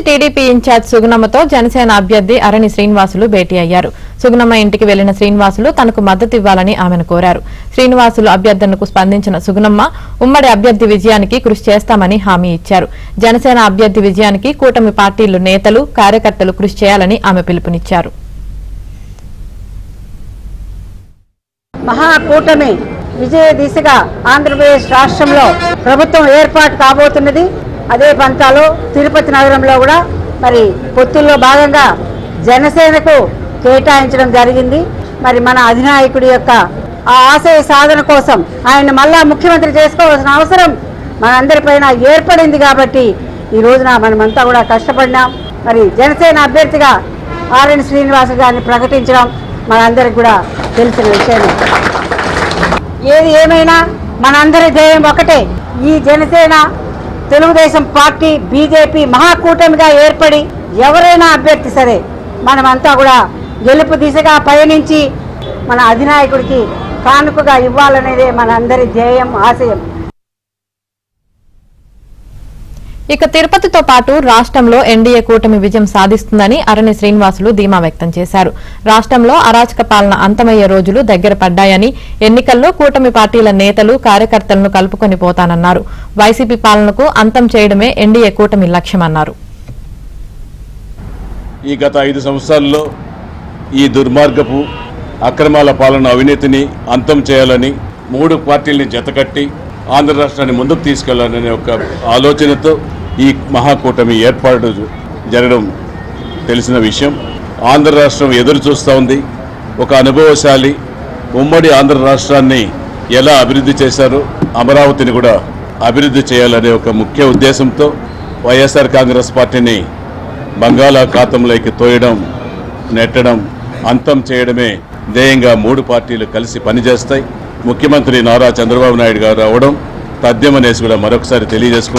TDP incharge సుగుణమ్మతో Janasena అభ్యర్థి అరణి శ్రీనివాసులు భేటీ అయ్యారు. సుగుణమ్మ ఇంటికి వెళ్లిన శ్రీనివాసులు తనకు మద్దతు ఇవ్వాలని ఆమెను కోరారు. శ్రీనివాసులు అభ్యర్థనకు స్పందించిన సుగుణమ్మ ఉమ్మడి అభ్యర్థి విజయానికి కృషి చేస్తామని హామీ ఇచ్చారు. జనసేన అభ్యర్థి విజయానికి కూటమి పార్టీలు నేతలు కార్యకర్తలు కృషి చేయాలని ఆమె పిలుపునిచ్చారు. మహాకూటమి విజయ దిశగా ఆంధ్రప్రదేశ్ రాష్ట్రంలో ప్రభుత్వం ఏర్పాటు కాబోతున్నది. అదే పంతాలో తిరుపతి నగరంలో కూడా మరి పొత్తుల్లో భాగంగా జనసేనకు కేటాయించడం జరిగింది. మరి మన అధినాయకుడి యొక్క ఆ ఆశయ సాధన కోసం ఆయన మళ్ళా ముఖ్యమంత్రి చేసుకోవాల్సిన అవసరం మనందరిపైన ఏర్పడింది. కాబట్టి ఈ రోజున మనమంతా కూడా కష్టపడినాం. మరి జనసేన అభ్యర్థిగా అరణి శ్రీనివాస్ గారిని ప్రకటించడం మనందరికి కూడా తెలిసిన విషయమే. ఏది ఏమైనా మనందరి ధ్యేయం ఒకటే. ఈ జనసేన, తెలుగుదేశం పార్టీ, బీజేపీ మహాకూటమిగా ఏర్పడి ఎవరైనా అభ్యర్థి సరే మనమంతా కూడా గెలుపు దిశగా పయనించి మన అధినాయకుడికి కానుకగా ఇవ్వాలనేదే మనందరి ధ్యేయం, ఆశయం. ఇక తిరుపతితో పాటు రాష్ట్రంలో ఎన్డీఏ కూటమి విజయం సాధిస్తుందని అరణి శ్రీనివాసులు ధీమా వ్యక్తం చేశారు. రాష్ట్రంలో అరాచక పాలన అంతమయ్యే రోజులు దగ్గర పడ్డాయని, ఎన్నికల్లో కూటమి పార్టీల నేతలు కార్యకర్తలను కలుపుకొని పోతానన్నారు. వైసీపీ పాలనకు అంతం చేయడమే ఎన్డీఏ కూటమి లక్ష్యమన్నారు. ఈ గత 5 సంవత్సరాల్లో ఈ దుర్మార్గపు అక్రమాల పాలన, అవినీతిని అంతం చేయాలని 3 పార్టీల్ని జతకట్టి ఆంధ్ర రాష్ట్రాన్ని ముందుకు తీసుకెళ్లాలనే ఒక ఆలోచనతో ఈ మహాకూటమి ఏర్పాటు జరగడం తెలిసిన విషయం. ఆంధ్ర రాష్ట్రం ఎదురు చూస్తూ ఉంది. ఒక అనుభవశాలి ఉమ్మడి ఆంధ్ర రాష్ట్రాన్ని ఎలా అభివృద్ధి చేశారో అమరావతిని కూడా అభివృద్ధి చేయాలనే ఒక ముఖ్య ఉద్దేశంతో వైఎస్ఆర్ కాంగ్రెస్ పార్టీని బంగాళాఖాతంలోకి తోయడం, నెట్టడం, అంతం చేయడమే ధ్యేయంగా 3 పార్టీలు కలిసి పనిచేస్తాయి. ముఖ్యమంత్రి నారా చంద్రబాబు నాయుడు గారు అవడం తథ్యమనేసి కూడా మరొకసారి తెలియజేసుకుంటారు.